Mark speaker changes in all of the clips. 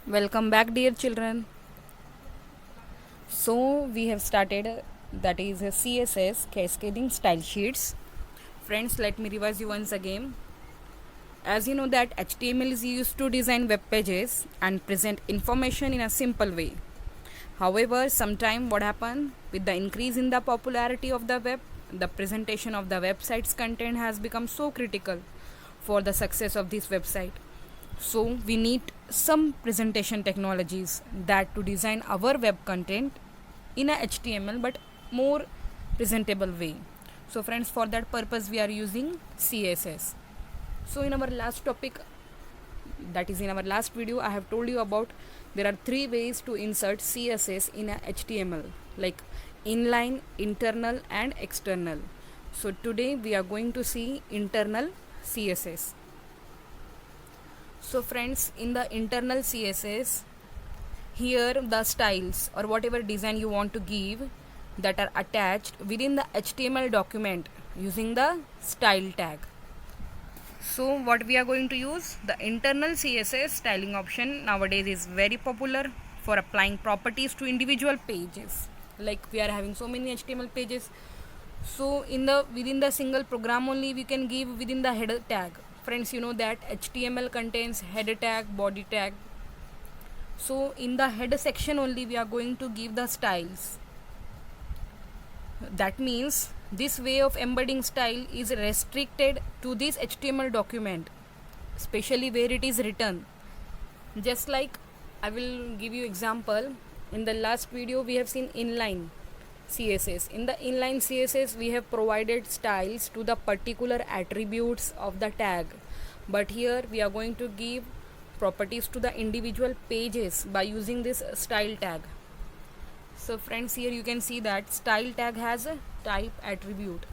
Speaker 1: Welcome back, dear children. So, we have started that is a CSS cascading style sheets. Friends, let me revise you once again. As you know that HTML is used to design web pages and present information in a simple way. However, sometime what happened with the increase in the popularity of the web, the presentation of the website's content has become so critical for the success of this website. So we need some presentation technologies that to design our web content in a HTML but more presentable way. So friends, for that purpose we are using CSS. So in our last topic, that is in our last video, I have told you about there are three ways to insert CSS in a HTML, like inline, internal and external. So today we are going to see internal CSS. So friends, in the internal CSS, here the styles or whatever design you want to give that are attached within the HTML document using the style tag. So what we are going to use, the internal CSS styling option nowadays is very popular for applying properties to individual pages. Like we are having so many HTML pages, so in the within the single program only we can give within the header tag. Friends, you know that HTML contains header tag, body tag. So in the header section only we are going to give the styles. That means this way of embedding style is restricted to this HTML document, especially where it is written. Just like I will give you example. In the last video we have seen inline CSS. In the inline CSS we have provided styles to the particular attributes of the tag, but here we are going to give properties to the individual pages by using this style tag. So friends, here you can see that style tag has a type attribute.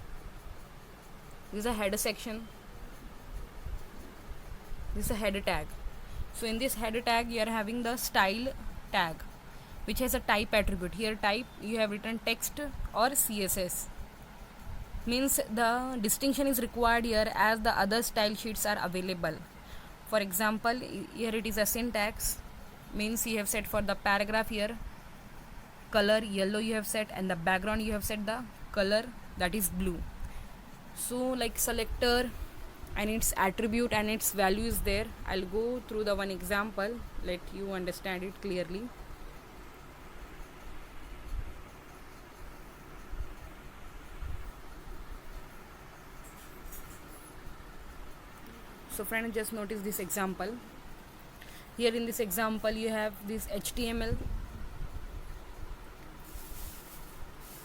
Speaker 1: This is a header section. This is a header tag. So in this header tag you are having the style tag, which has a type attribute. Here type you have written text or CSS. Means the distinction is required here as the other style sheets are available. For example, here it is a syntax, means you have set for the paragraph here color yellow you have set, and the background you have set the color that is blue. So like selector and its attribute and its value is there. I'll go through the one example, let you understand it clearly. So friend, just notice this example. Here in this example you have this HTML.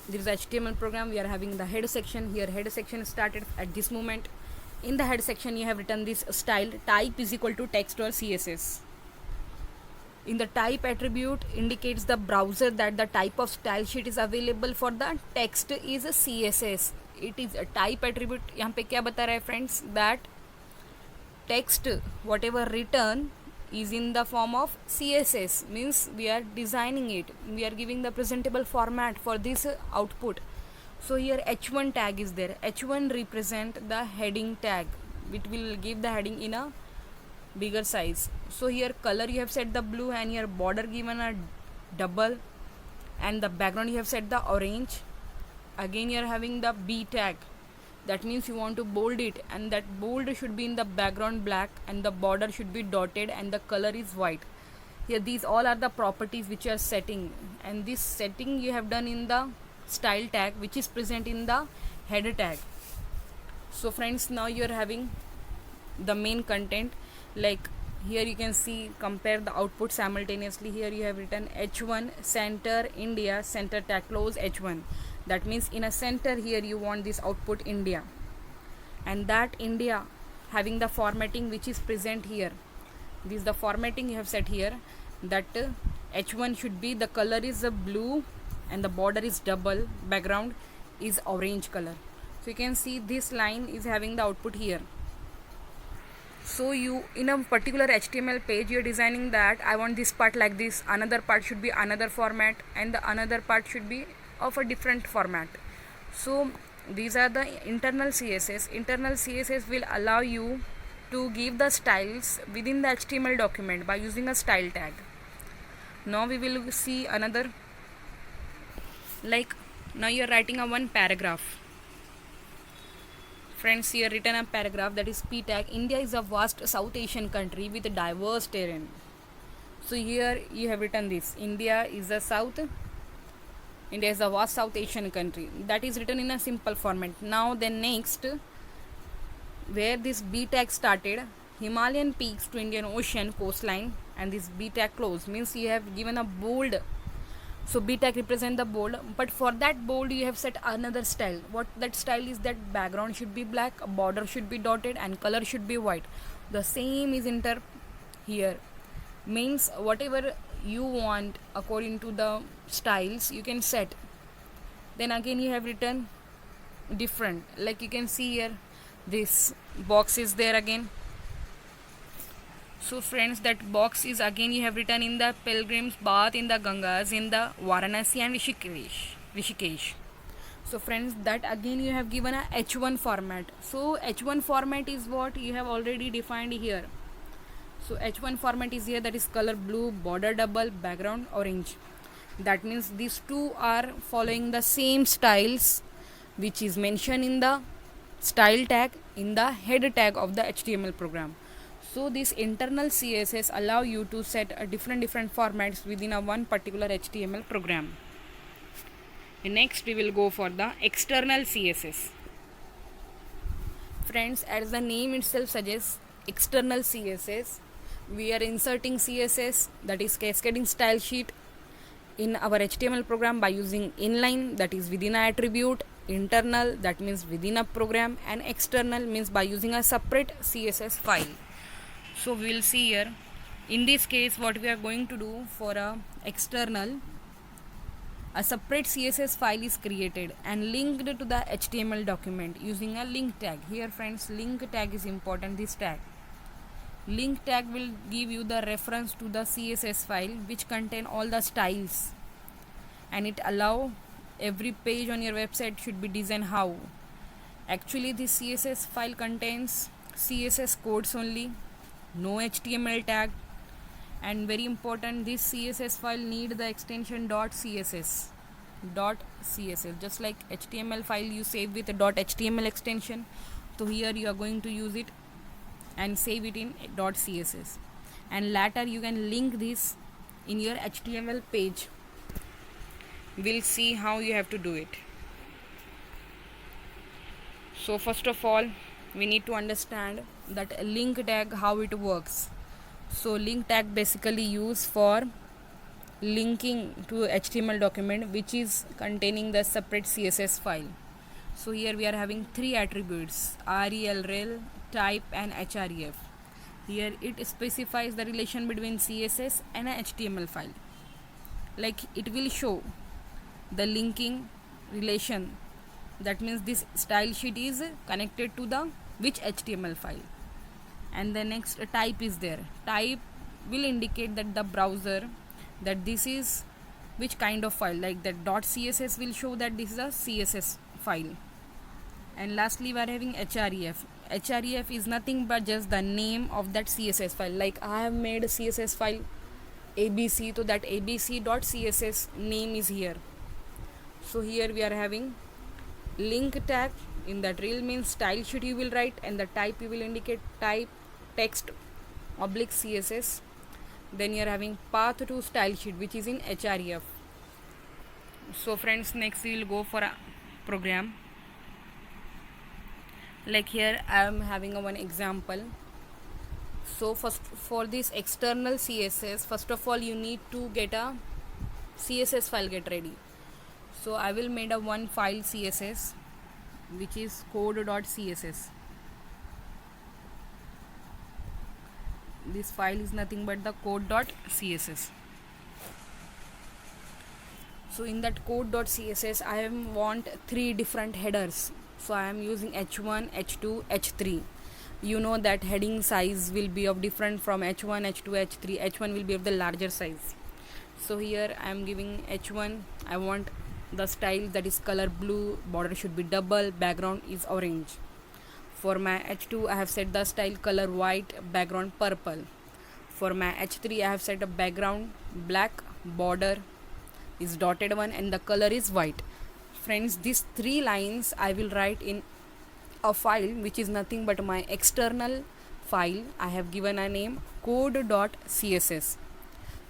Speaker 1: There is HTML program. We are having the header section. Here header section started at this moment. In the header section you have written this style type is equal to text or CSS. In the type attribute indicates the browser that the type of style sheet is available for the text is a CSS. It is a type attribute. यहाँ पे क्या बता रहा है friends, that text whatever written is in the form of CSS, means we are designing it, we are giving the presentable format for this output. So here h1 tag is there. H1 represent the heading tag, which will give the heading in a bigger size. So here color you have set the blue, and here border given a double, and the background you have set the orange. Again you are having the B tag, that means you want to bold it, and that bold should be in the background black, and the border should be dotted, and the color is white. Here these all are the properties which you are setting, and this setting you have done in the style tag, which is present in the header tag. So friends, now you are having the main content. Like here you can see, compare the output simultaneously. Here you have written h1 center India, center tag close h1. That means in a center here you want this output India, and that India having the formatting which is present here. This is the formatting you have set here, that h1 should be, the color is blue and the border is double, background is orange color. So you can see this line is having the output here. So you, in a particular HTML page, you are designing that I want this part like this, another part should be another format, and the another part should be of a different format. So these are the internal CSS. Internal CSS will allow you to give the styles within the HTML document by using a style tag. Now we will see another, like now you are writing a one paragraph. Friends, here written a paragraph, that is P tag. India is a vast South Asian country with a diverse terrain. So here you have written this, India is a vast South Asian country. That is written in a simple format. Now then next, where this B tag started, Himalayan peaks to Indian Ocean coastline, and this B tag close, means you have given a bold. So B tag represent the bold, but for that bold you have set another style. What that style is, that background should be black, border should be dotted, and color should be white. The same is enter here, means whatever you want according to the styles you can set. Then again you have written different, like you can see here, this box is there again. So friends, that box is again you have written in the pilgrims bath in the Gangas in the Varanasi and Rishikesh. So friends, that again you have given a H1 format. So H1 format is what you have already defined here. So H1 format is here, that is color blue, border double, background orange. That means these two are following the same styles which is mentioned in the style tag, in the head tag of the HTML program. So this internal CSS allow you to set a different formats within a one particular HTML program. And next we will go for the external CSS. Friends, as the name itself suggests, external CSS, we are inserting CSS, that is cascading style sheet, in our HTML program by using inline, that is within an attribute, internal, that means within a program, and external means by using a separate CSS file. So we will see here, in this case what we are going to do for a external, a separate CSS file is created and linked to the HTML document using a link tag. Here friends, link tag is important, this tag. Link tag will give you the reference to the CSS file which contain all the styles, and it allow every page on your website should be designed how. Actually this CSS file contains CSS codes only, no HTML tag, and very important, this CSS file need the extension .css, just like HTML file you save with a .html extension. So here you are going to use it and save it in .css, and later you can link this in your HTML page. We'll see how you have to do it. So first of all, we need to understand that link tag, how it works. So link tag basically used for linking to HTML document which is containing the separate CSS file. So here we are having three attributes, rel, rel, type, and href. Here it specifies the relation between CSS and a HTML file. Like it will show the linking relation, that means this style sheet is connected to the which HTML file. And the next type is there. Type will indicate that the browser, that this is which kind of file, like that .css will show that this is a CSS file. And lastly we are having href. Href is nothing but just the name of that CSS file. Like I have made a CSS file abc, so that abc.css name is here. So here we are having link tag, in that rel means style sheet you will write, and the type you will indicate type text oblique CSS. Then you are having path to style sheet which is in href. So friends, next we will go for a program. Like here I am having a one example. So first, for this external CSS, first of all you need to get a CSS file get ready. So I will made a one file CSS which is code.css. This file is nothing but the code.css. So in that code.css I want three different headers. So I am using h1, h2, h3. You know that heading size will be of different from h1, h2, h3. h1 will be of the larger size. So here I am giving h1. I want the style, that is color blue, border should be double, background is orange. For my h2 I have set the style color white, background purple. For my h3 I have set a background black, border is dotted one, and the color is white. Friends, these 3 lines I will write in a file which is nothing but my external file. I have given a name code.css.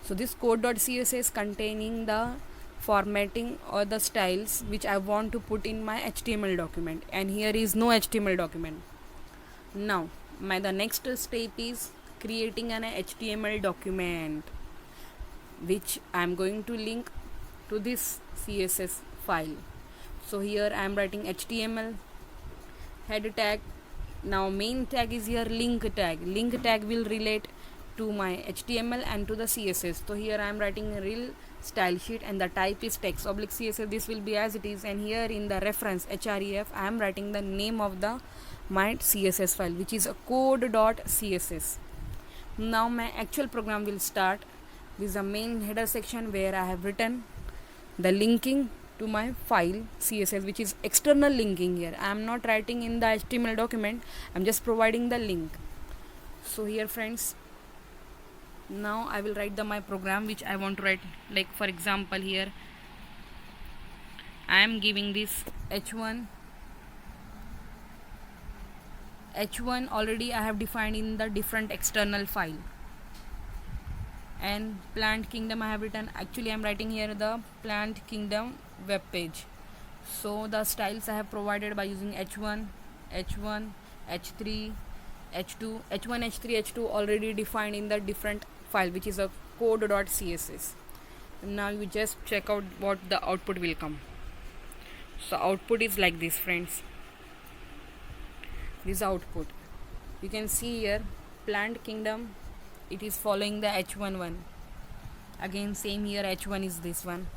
Speaker 1: So this code.css containing the formatting or the styles which I want to put in my HTML document, and here is no HTML document. Now the next step is creating an HTML document which I am going to link to this CSS file. So here I am writing HTML head tag. Now main tag is here link tag. Link tag will relate to my HTML and to the CSS. So here I am writing a real style sheet, and the type is text oblique CSS. This will be as it is, and here in the reference href I am writing the name of the my CSS file, which is a code.css. Now my actual program will start. This is the main header section where I have written the linking to my file CSS, which is external linking. Here I am not writing in the HTML document, I am just providing the link. So here friends, now I will write my program which I want to write. Like for example, here I am giving this h1 already I have defined in the different external file, and Plant Kingdom I have written. Actually I am writing here the Plant Kingdom web page. So the styles I have provided by using h1, h3, h2, h1, h3, h2 already defined in the different file, which is a code.css. Now you just check out what the output will come. So output is like this friends. This output you can see here, Plant Kingdom, it is following the h1 one. Again same here, h1 is this one.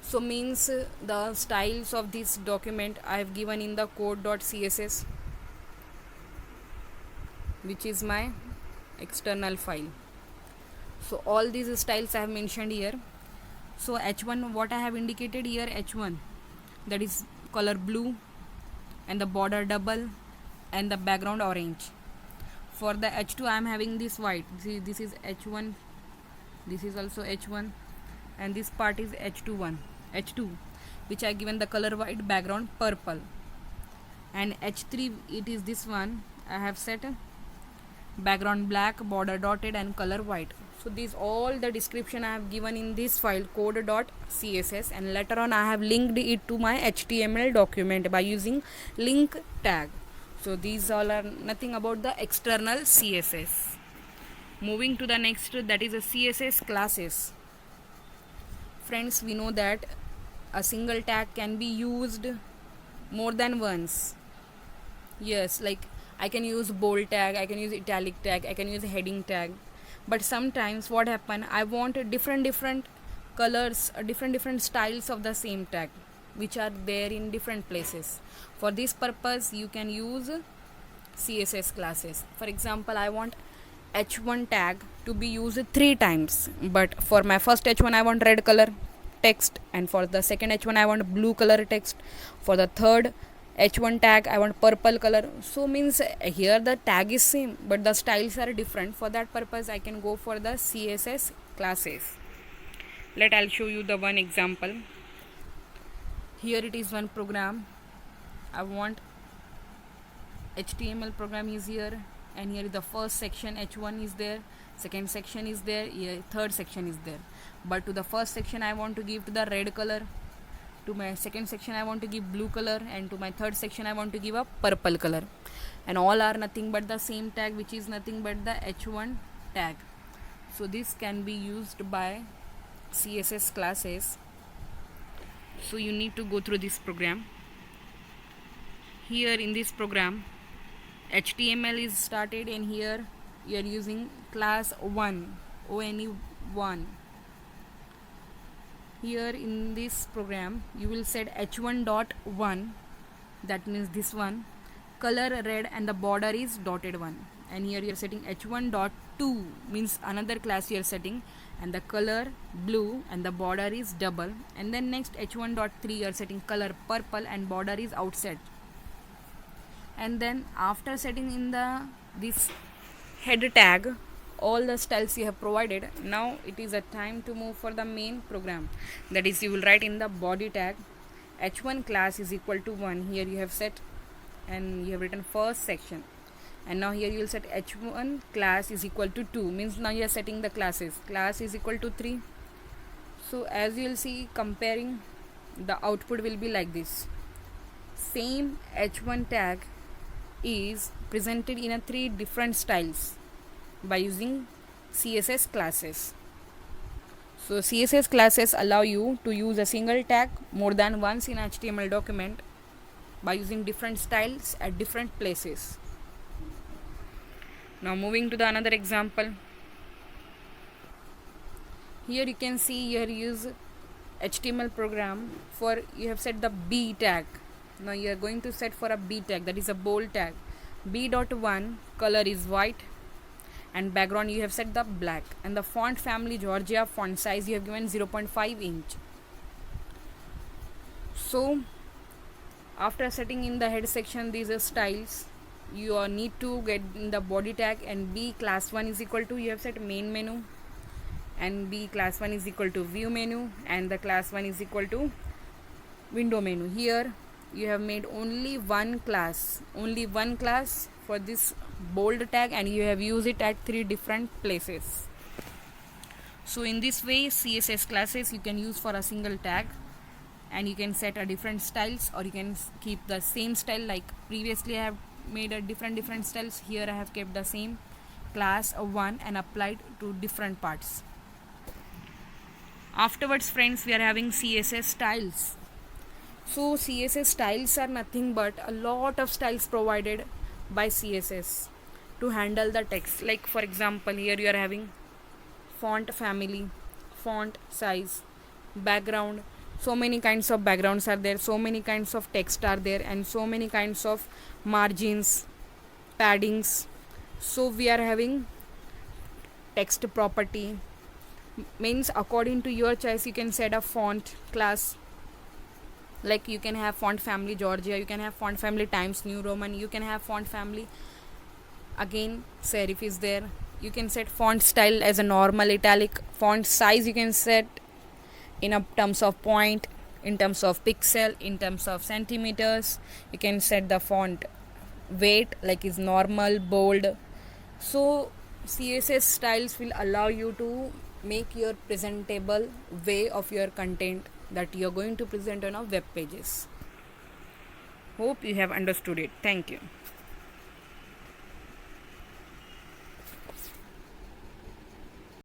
Speaker 1: So means the styles of this document I have given in the code.css, which is my external file. So all these styles I have mentioned here. So h1, what I have indicated here, h1, that is color blue and the border double and the background orange. For the h2 I am having this white. See, this is h1, this is also h1, and this part is h2, which I given the color white, background purple. And h3, it is this one, I have set background black, border dotted and color white. So these all the description I have given in this file code.css, and later on I have linked it to my HTML document by using link tag. So these all are nothing about the external CSS. Moving to the next, that is a CSS classes. Friends, we know that a single tag can be used more than once. Yes, like I can use bold tag, I can use italic tag, I can use heading tag. But sometimes what happen, I want different colors, different styles of the same tag, which are there in different places. For this purpose you can use CSS classes. For example, I want h1 tag to be used 3 times, but for my first h1 I want red color text, and for the second h1 I want blue color text, for the third h1 tag I want purple color. So means here the tag is same but the styles are different. For that purpose I can go for the CSS classes. I'll show you the one example. Here it is one program. I want HTML program is here, and here is the first section, h1 is there, second section is there, here third section is there. But to the first section I want to give to the red color, to my second section I want to give blue color, and to my third section I want to give a purple color, and all are nothing but the same tag, which is nothing but the h1 tag. So this can be used by CSS classes. So you need to go through this program. Here in this program HTML is started, and here you are using class 1, one. Here in this program you will set h1.1, that means this one, color red and the border is dotted one. And here you are setting h1.2, means another class you are setting, and the color blue and the border is double. And then next h1.3 you are setting color purple and border is outside. And then after setting in the this head tag all the styles you have provided. Now it is a time to move for the main program. That is, you will write in the body tag h1 class is equal to 1. Here you have set and you have written first section, and now here you will set h1 class is equal to 2, means now you are setting the classes. Class is equal to 3. So as you will see, comparing, the output will be like this. Same h1 tag is presented in a 3 different styles by using CSS classes. So CSS classes allow you to use a single tag more than once in HTML document by using different styles at different places. Now moving to the another example. Here you can see, here use HTML program for, you have set the B tag. Now you are going to set for a B tag, that is a bold tag. B.1 color is white and background you have set the black, and the font family Georgia, font size you have given 0.5 inch. So after setting in the head section these are styles, you need to get in the body tag, and B class 1 is equal to, you have set main menu, and B class 1 is equal to view menu, and the class 1 is equal to window menu. Here you have made only one class for this bold tag, and you have used it at 3 different places. So in this way, CSS classes you can use for a single tag, and you can set a different styles, or you can keep the same style. Like previously I have made a different styles, here I have kept the same class of 1 and applied to different parts. Afterwards friends, we are having CSS styles. So CSS styles are nothing but a lot of styles provided by CSS to handle the text. Like for example, here you are having font family, font size, background. So many kinds of backgrounds are there, so many kinds of text are there, and so many kinds of margins, paddings. So we are having text property, means according to your choice you can set a font class. Like you can have font family Georgia, you can have font family Times New Roman, you can have font family again serif is there. You can set font style as a normal, italic. Font size you can set in terms of point, in terms of pixel, in terms of centimeters. You can set the font weight, like is normal, bold. So CSS styles will allow you to make your presentable way of your content that you are going to present on our web pages. Hope you have understood it. Thank you.